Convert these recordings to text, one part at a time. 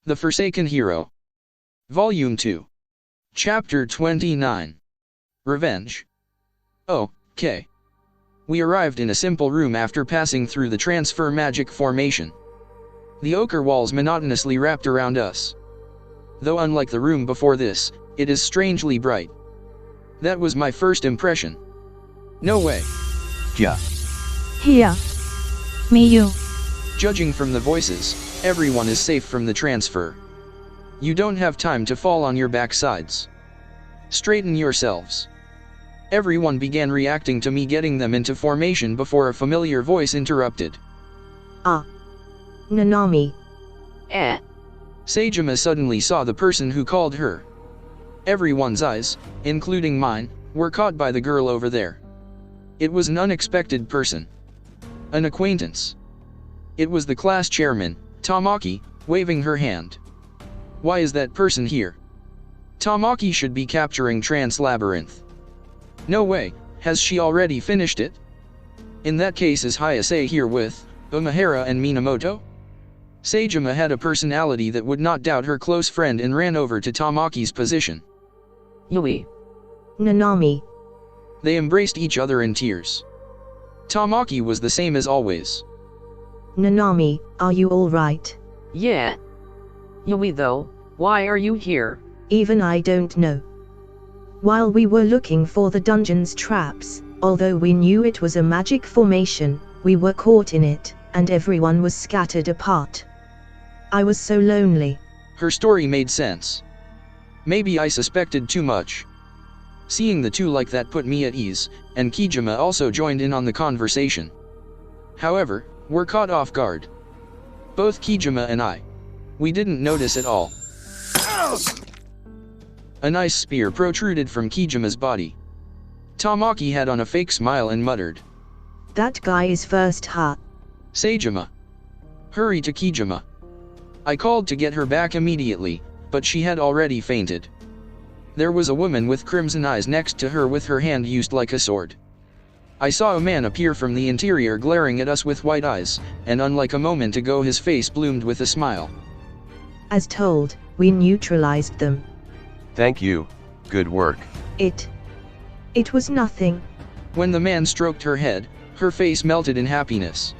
The Forsaken Hero. Volume 2. Chapter 29. Revenge. Okay. We arrived in a simple room after passing through the transfer magic formation. The ochre walls monotonously wrapped around us. Though unlike the room before this, it is strangely bright. That was my first impression. No way. Yeah. Here. Me you. Judging from the voices, everyone is safe from the transfer. You don't have time to fall on your backsides. Straighten yourselves. Everyone began reacting to me getting them into formation before a familiar voice interrupted. Nanami. Sagema suddenly saw the person who called her. Everyone's eyes, including mine, were caught by the girl over there. It was an unexpected person. An acquaintance. It was the class chairman, Tamaki, waving her hand. Why is that person here? Tamaki should be capturing Trance Labyrinth. No way, has she already finished it? In that case, is Hayase here with Umehara and Minamoto? Sagema had a personality that would not doubt her close friend and ran over to Tamaki's position. Yui. Nanami. They embraced each other in tears. Tamaki was the same as always. Nanami, are you alright? Yeah. Yui though, why are you here? Even I don't know. While we were looking for the dungeon's traps, although we knew it was a magic formation, we were caught in it, and everyone was scattered apart. I was so lonely. Her story made sense. Maybe I suspected too much. Seeing the two like that put me at ease, and Kijima also joined in on the conversation. However, we're caught off guard. Both Kijima and we didn't notice at all. A nice spear protruded from Kijima's body. Tamaki had on a fake smile and muttered. That guy is first hurt. Sagema. Hurry to Kijima. I called to get her back immediately, but she had already fainted. There was a woman with crimson eyes next to her with her hand used like a sword. I saw a man appear from the interior glaring at us with white eyes, and unlike a moment ago his face bloomed with a smile. As told, we neutralized them. Thank you, good work. It was nothing. When the man stroked her head, her face melted in happiness.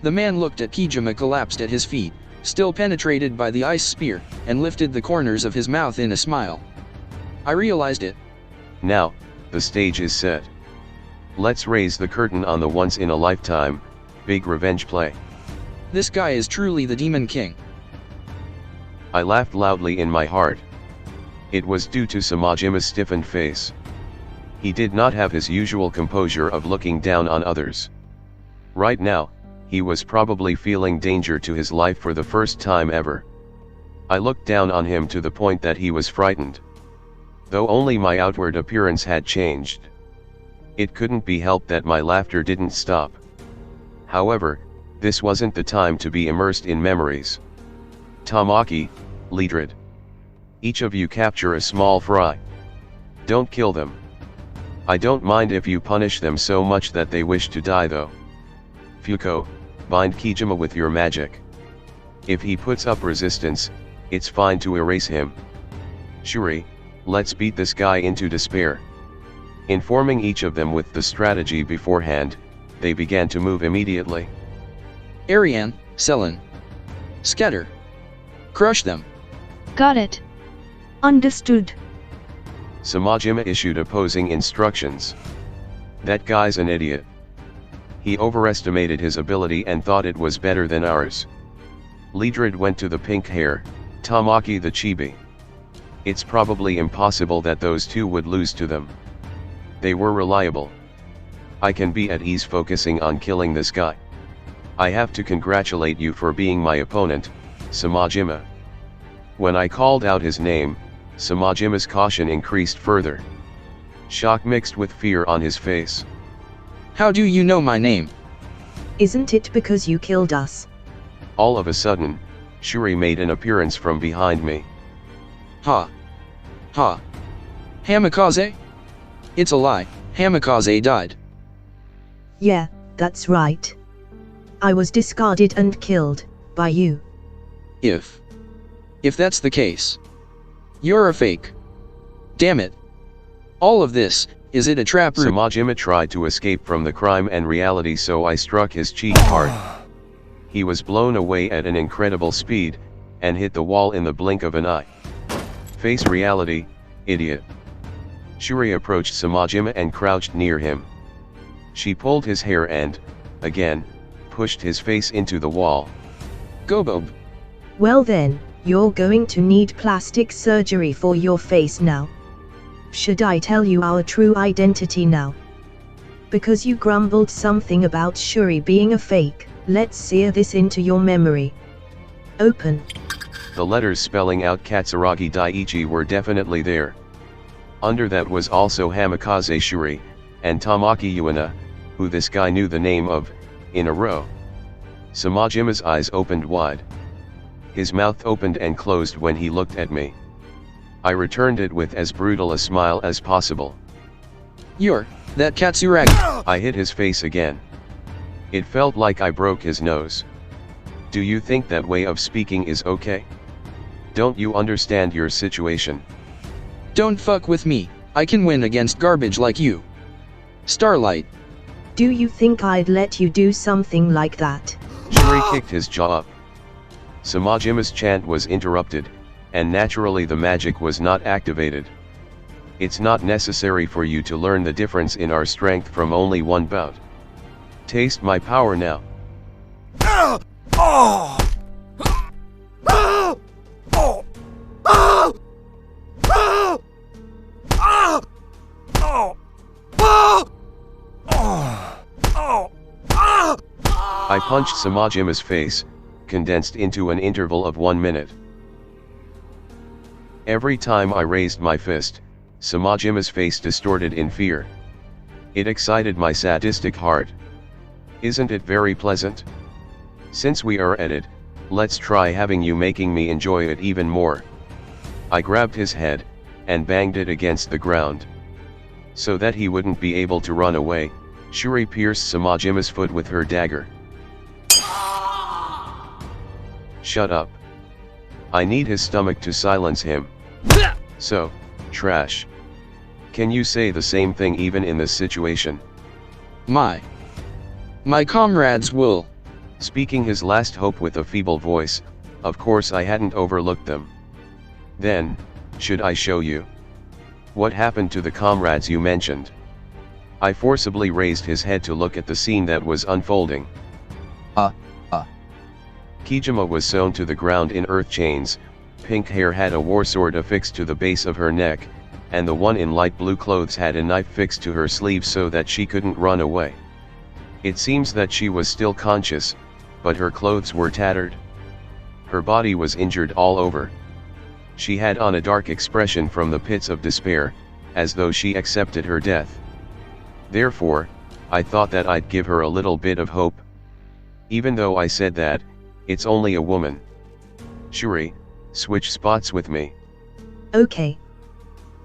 The man looked at Kijima collapsed at his feet, still penetrated by the ice spear, and lifted the corners of his mouth in a smile. I realized it. Now, the stage is set. Let's raise the curtain on the once-in-a-lifetime, big revenge play. This guy is truly the Demon King. I laughed loudly in my heart. It was due to Samajima's stiffened face. He did not have his usual composure of looking down on others. Right now, he was probably feeling danger to his life for the first time ever. I looked down on him to the point that he was frightened. Though only my outward appearance had changed. It couldn't be helped that my laughter didn't stop. However, this wasn't the time to be immersed in memories. Tamaki, Liedred. Each of you capture a small fry. Don't kill them. I don't mind if you punish them so much that they wish to die though. Fuko, bind Kijima with your magic. If he puts up resistance, it's fine to erase him. Shuri, let's beat this guy into despair. Informing each of them with the strategy beforehand, they began to move immediately. Ariane, Selen. Scatter. Crush them. Got it. Understood. Samajima issued opposing instructions. That guy's an idiot. He overestimated his ability and thought it was better than ours. Liedred went to the pink hair, Tamaki the chibi. It's probably impossible that those two would lose to them. They were reliable. I can be at ease focusing on killing this guy. I have to congratulate you for being my opponent, Samajima. When I called out his name, Samajima's caution increased further. Shock mixed with fear on his face. How do you know my name? Isn't it because you killed us? All of a sudden, Shuri made an appearance from behind me. Ha. Hamikaze? It's a lie, Hamikaze died. Yeah, that's right. I was discarded and killed by you. If If that's the case, you're a fake. Damn it. All of this, is it a trap? Samajima tried to escape from the crime and reality, so I struck his cheek hard. He was blown away at an incredible speed, and hit the wall in the blink of an eye. Face reality, idiot. Shuri approached Samajima and crouched near him. She pulled his hair and, again, pushed his face into the wall. Go Bob. Well then, you're going to need plastic surgery for your face now. Should I tell you our true identity now? Because you grumbled something about Shuri being a fake, let's sear this into your memory. Open. The letters spelling out Katsuragi Daiichi were definitely there. Under that was also Hamikaze Shuri, and Tamaki Yuina, who this guy knew the name of, in a row. Samajima's eyes opened wide. His mouth opened and closed when he looked at me. I returned it with as brutal a smile as possible. You're that Katsuragi. I hit his face again. It felt like I broke his nose. Do you think that way of speaking is okay? Don't you understand your situation? Don't fuck with me, I can win against garbage like you. Starlight. Do you think I'd let you do something like that? Shuri kicked his jaw up. Samajima's chant was interrupted, and naturally the magic was not activated. It's not necessary for you to learn the difference in our strength from only one bout. Taste my power now. I punched Samajima's face, condensed into an interval of 1 minute. Every time I raised my fist, Samajima's face distorted in fear. It excited my sadistic heart. Isn't it very pleasant? Since we are at it, let's try having you making me enjoy it even more. I grabbed his head, and banged it against the ground. So that he wouldn't be able to run away, Shuri pierced Samajima's foot with her dagger. Shut up. I need his stomach to silence him. So, trash. Can you say the same thing even in this situation? My comrades will. Speaking his last hope with a feeble voice, of course I hadn't overlooked them. Then, should I show you? What happened to the comrades you mentioned? I forcibly raised his head to look at the scene that was unfolding. Kijima was sewn to the ground in earth chains, pink hair had a war sword affixed to the base of her neck, and the one in light blue clothes had a knife fixed to her sleeve so that she couldn't run away. It seems that she was still conscious, but her clothes were tattered. Her body was injured all over. She had on a dark expression from the pits of despair, as though she accepted her death. Therefore, I thought that I'd give her a little bit of hope. Even though I said that, it's only a woman. Shuri, switch spots with me. Okay.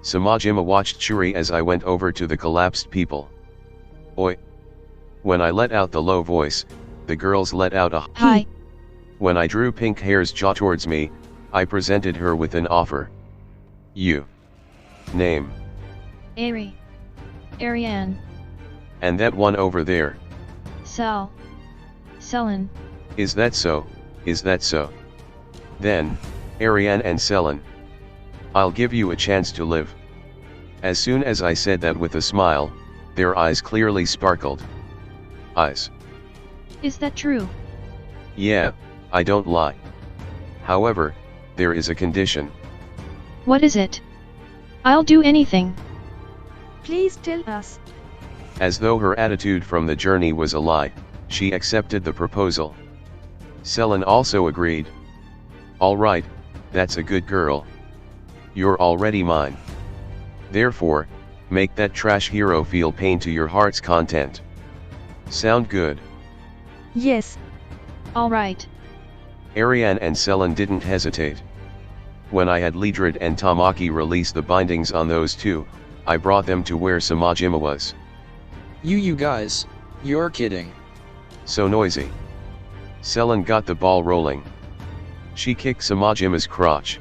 Samajima watched Shuri as I went over to the collapsed people. Oi. When I let out the low voice, the girls let out a hi. When I drew Pink Hair's jaw towards me, I presented her with an offer. You. Name. Ariane. And that one over there. Selin. Is that so? Is that so? Then, Ariane and Selin. I'll give you a chance to live. As soon as I said that with a smile, their eyes clearly sparkled. Eyes. Is that true? Yeah, I don't lie. However, there is a condition. What is it? I'll do anything. Please tell us. As though her attitude from the journey was a lie, she accepted the proposal. Selin also agreed. All right, that's a good girl. You're already mine. Therefore, make that trash hero feel pain to your heart's content. Sound good? Yes. All right. Ariane and Selin didn't hesitate. When I had Liedred and Tamaki release the bindings on those two, I brought them to where Samajima was. You guys, you're kidding. So noisy. Selin got the ball rolling. She kicked Samajima's crotch.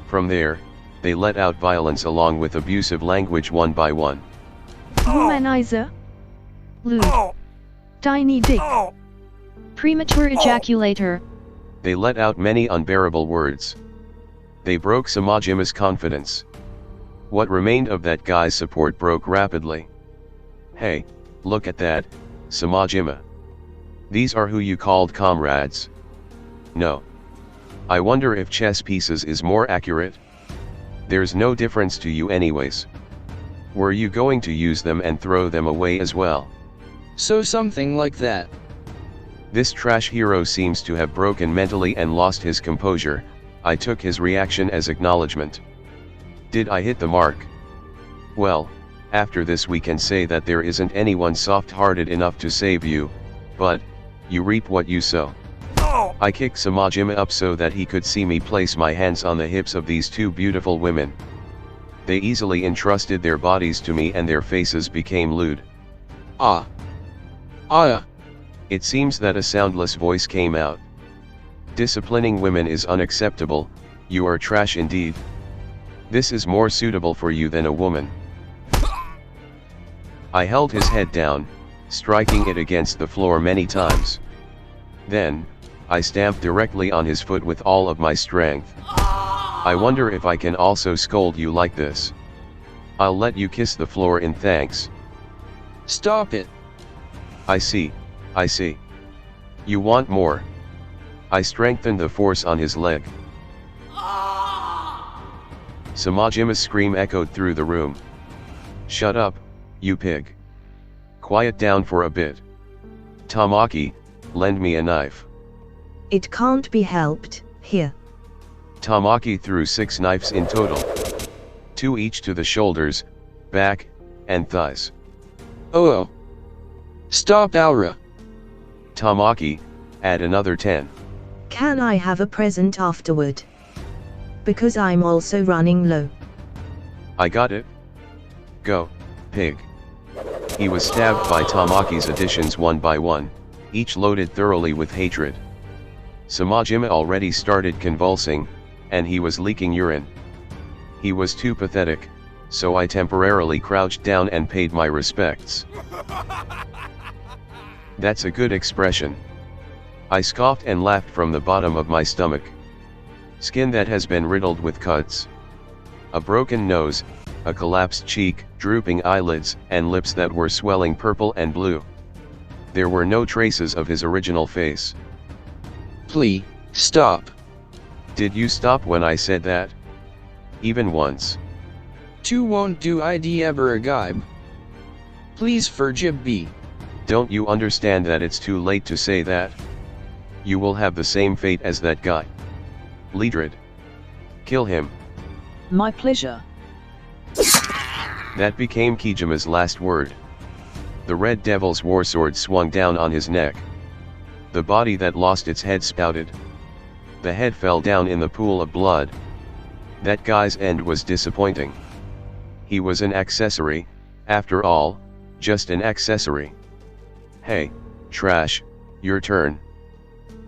From there, they let out violence along with abusive language one by one. Womanizer. Lewd. Tiny dick. Premature ejaculator. They let out many unbearable words. They broke Samajima's confidence. What remained of that guy's support broke rapidly. Hey, look at that, Samajima. These are who you called comrades? No. I wonder if chess pieces is more accurate? There's no difference to you anyways. Were you going to use them and throw them away as well? So something like that. This trash hero seems to have broken mentally and lost his composure. I took his reaction as acknowledgement. Did I hit the mark? Well, after this we can say that there isn't anyone soft-hearted enough to save you, but, you reap what you sow. I kicked Samajima up so that he could see me place my hands on the hips of these two beautiful women. They easily entrusted their bodies to me and their faces became lewd. Ah. Ah. It seems that a soundless voice came out. Disciplining women is unacceptable, you are trash indeed. This is more suitable for you than a woman. I held his head down, striking it against the floor many times. Then, I stamped directly on his foot with all of my strength. I wonder if I can also scold you like this. I'll let you kiss the floor in thanks. Stop it. I see. You want more? I strengthened the force on his leg. Samajima's scream echoed through the room. Shut up, you pig. Quiet down for a bit. Tamaki, lend me a knife. It can't be helped, here. Tamaki threw 6 knives in total. 2 each to the shoulders, back, and thighs. Oh. Stop Aura. Tamaki, add another 10. Can I have a present afterward? Because I'm also running low. I got it. Go, pig. He was stabbed by Tamaki's additions one by one, each loaded thoroughly with hatred. Samajima already started convulsing, and he was leaking urine. He was too pathetic, so I temporarily crouched down and paid my respects. That's a good expression. I scoffed and laughed from the bottom of my stomach. Skin that has been riddled with cuts. A broken nose, a collapsed cheek, drooping eyelids, and lips that were swelling purple and blue. There were no traces of his original face. Please, stop. Did you stop when I said that? Even once. 2 won't do ID ever a gibe. Please forgive me. Don't you understand that it's too late to say that? You will have the same fate as that guy. Liedred. Kill him. My pleasure. That became Kijima's last word. The Red Devil's war sword swung down on his neck. The body that lost its head spouted. The head fell down in the pool of blood. That guy's end was disappointing. He was an accessory, after all, just an accessory. Hey, trash, your turn.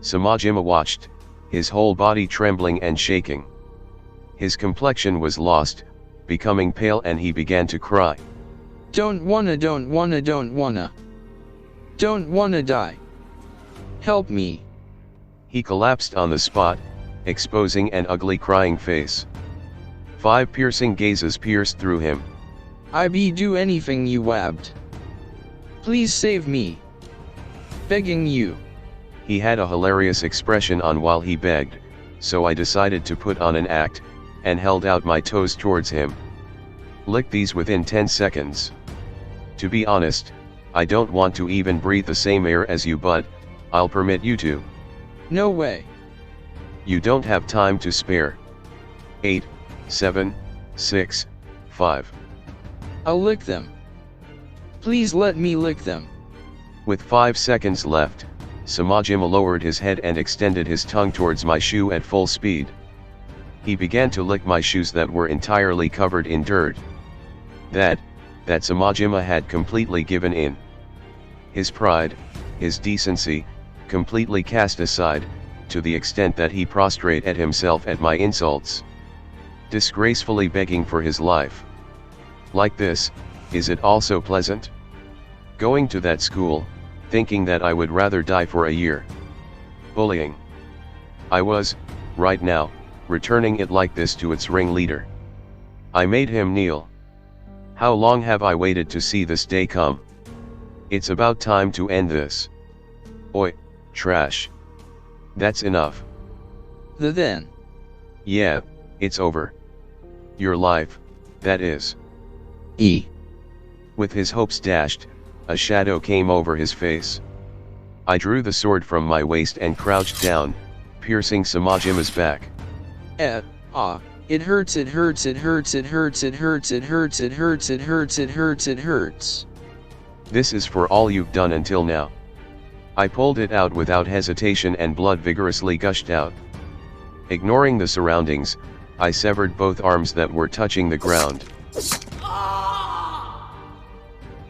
Samajima watched, his whole body trembling and shaking. His complexion was lost, becoming pale, and he began to cry. Don't wanna die. Help me. He collapsed on the spot, exposing an ugly crying face. 5 piercing gazes pierced through him. I be do anything you wabbed. Please save me. Begging you. He had a hilarious expression on while he begged, so I decided to put on an act, and held out my toes towards him. Lick these within 10 seconds. To be honest, I don't want to even breathe the same air as you, but I'll permit you to. No way. You don't have time to spare. 8, 7, 6, 5. I'll lick them. Please let me lick them. With 5 seconds left, Samajima lowered his head and extended his tongue towards my shoe at full speed. He began to lick my shoes that were entirely covered in dirt. That Samajima had completely given in. His pride, his decency, completely cast aside, to the extent that he prostrated himself at my insults, disgracefully begging for his life. Like this, is it also pleasant? Going to that school, thinking that I would rather die for a year. Bullying. I was, right now, returning it like this to its ringleader. I made him kneel. How long have I waited to see this day come? It's about time to end this. Oi, trash. That's enough. Then. Yeah, it's over. Your life, that is. E. With his hopes dashed, a shadow came over his face. I drew the sword from my waist and crouched down, piercing Samajima's back. It hurts, it hurts, it hurts, it hurts, it hurts, it hurts, it hurts, it hurts, it hurts, it hurts. This is for all you've done until now. I pulled it out without hesitation and blood vigorously gushed out. Ignoring the surroundings, I severed both arms that were touching the ground.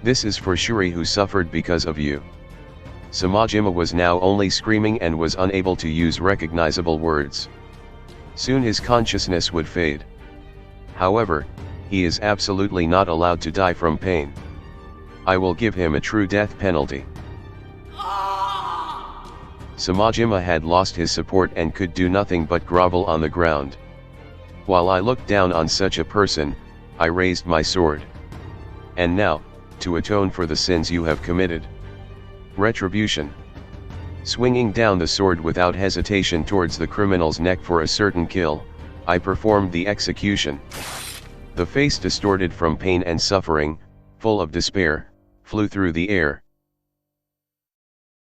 This is for Shuri, who suffered because of you. Samajima was now only screaming and was unable to use recognizable words. Soon his consciousness would fade. However, he is absolutely not allowed to die from pain. I will give him a true death penalty. Samajima had lost his support and could do nothing but grovel on the ground. While I looked down on such a person, I raised my sword. And now, to atone for the sins you have committed. Retribution. Swinging down the sword without hesitation towards the criminal's neck for a certain kill, I performed the execution. The face distorted from pain and suffering, full of despair, flew through the air.